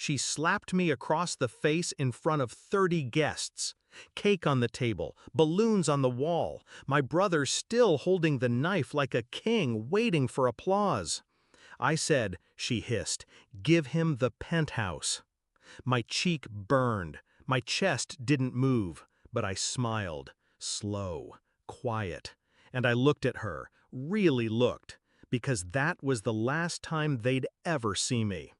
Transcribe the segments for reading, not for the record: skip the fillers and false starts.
She slapped me across the face in front of 30 guests. Cake on the table, balloons on the wall, my brother still holding the knife like a king waiting for applause. I said, she hissed, "Give him the penthouse." My cheek burned, my chest didn't move, but I smiled, slow, quiet, and I looked at her, really looked, because that was the last time they'd ever see me.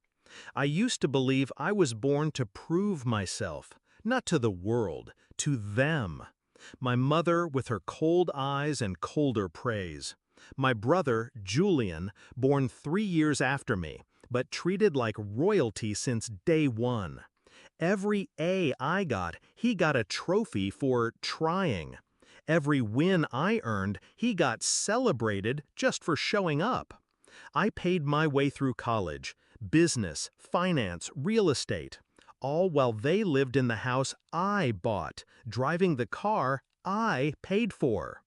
I used to believe I was born to prove myself, not to the world, to them. My mother with her cold eyes and colder praise. My brother, Julian, born 3 years after me, but treated like royalty since day one. Every A I got, he got a trophy for trying. Every win I earned, he got celebrated just for showing up. I paid my way through college, business, finance, real estate, all while they lived in the house I bought, driving the car I paid for.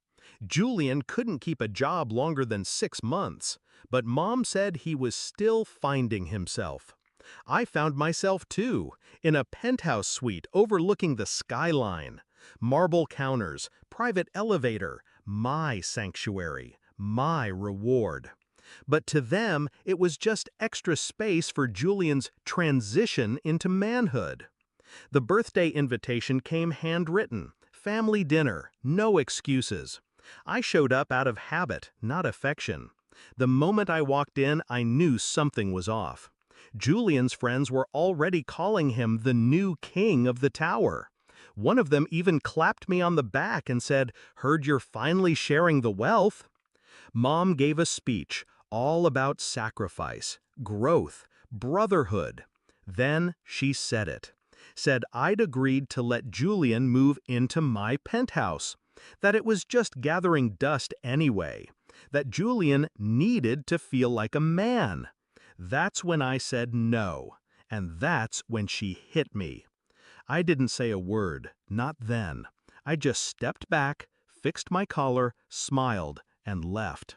Julian couldn't keep a job longer than 6 months, but Mom said he was still finding himself. I found myself too, in a penthouse suite overlooking the skyline. Marble counters, private elevator, my sanctuary, my reward. But to them, it was just extra space for Julian's transition into manhood. The birthday invitation came handwritten, family dinner, no excuses. I showed up out of habit, not affection. The moment I walked in, I knew something was off. Julian's friends were already calling him the new king of the tower. One of them even clapped me on the back and said, "Heard you're finally sharing the wealth." Mom gave a speech, all about sacrifice, growth, brotherhood. Then she said it. Said I'd agreed to let Julian move into my penthouse. That it was just gathering dust anyway. That Julian needed to feel like a man. That's when I said no. And that's when she hit me. I didn't say a word, not then. I just stepped back, fixed my collar, smiled, and left.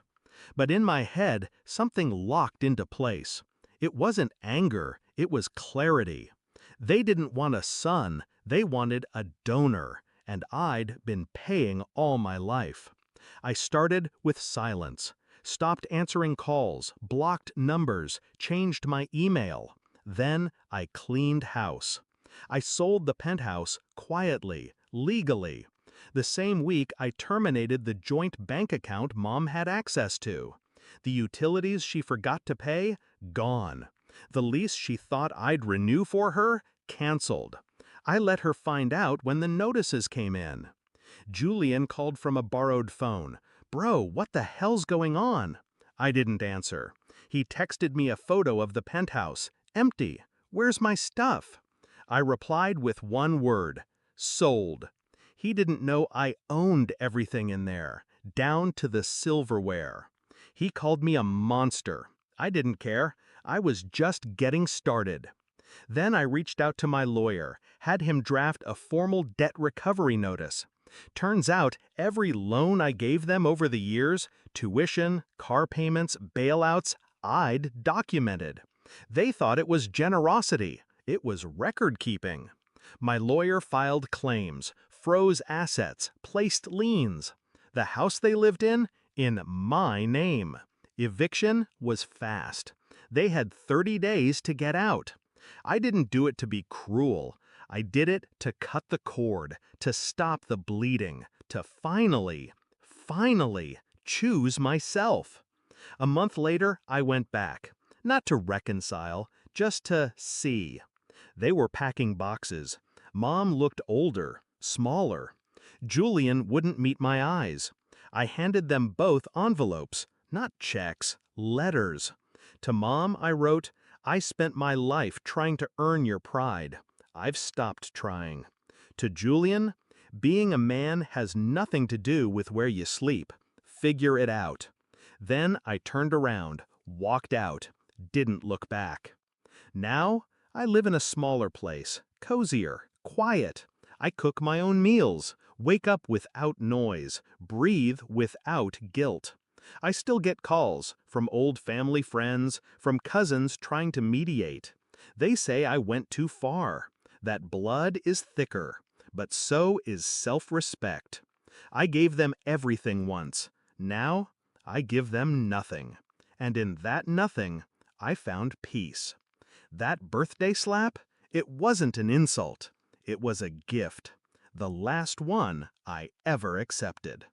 But in my head, something locked into place. It wasn't anger, it was clarity. They didn't want a son, they wanted a donor, and I'd been paying all my life. I started with silence, stopped answering calls, blocked numbers, changed my email. Then I cleaned house. I sold the penthouse quietly, legally. The same week, I terminated the joint bank account Mom had access to. The utilities she forgot to pay, gone. The lease she thought I'd renew for her, canceled. I let her find out when the notices came in. Julian called from a borrowed phone. "Bro, what the hell's going on?" I didn't answer. He texted me a photo of the penthouse. Empty. Where's my stuff? I replied with one word. Sold. He didn't know I owned everything in there, down to the silverware. He called me a monster. I didn't care. I was just getting started. Then I reached out to my lawyer, had him draft a formal debt recovery notice. Turns out every loan I gave them over the years, tuition, car payments, bailouts, I'd documented. They thought it was generosity. It was record-keeping. My lawyer filed claims, froze assets, placed liens. The house they lived in my name. Eviction was fast. They had 30 days to get out. I didn't do it to be cruel. I did it to cut the cord, to stop the bleeding, to finally choose myself. A month later, I went back. Not to reconcile, just to see. They were packing boxes. Mom looked older, smaller. Julian wouldn't meet my eyes. I handed them both envelopes, not checks, letters. To Mom, I wrote, "I spent my life trying to earn your pride. I've stopped trying." To Julian, "Being a man has nothing to do with where you sleep. Figure it out." Then I turned around, walked out, didn't look back. Now, I live in a smaller place, cozier, quiet. I cook my own meals, wake up without noise, breathe without guilt. I still get calls from old family friends, from cousins trying to mediate. They say I went too far, that blood is thicker, but so is self-respect. I gave them everything once. Now, I give them nothing. And in that nothing, I found peace. That birthday slap? It wasn't an insult. It was a gift. The last one I ever accepted.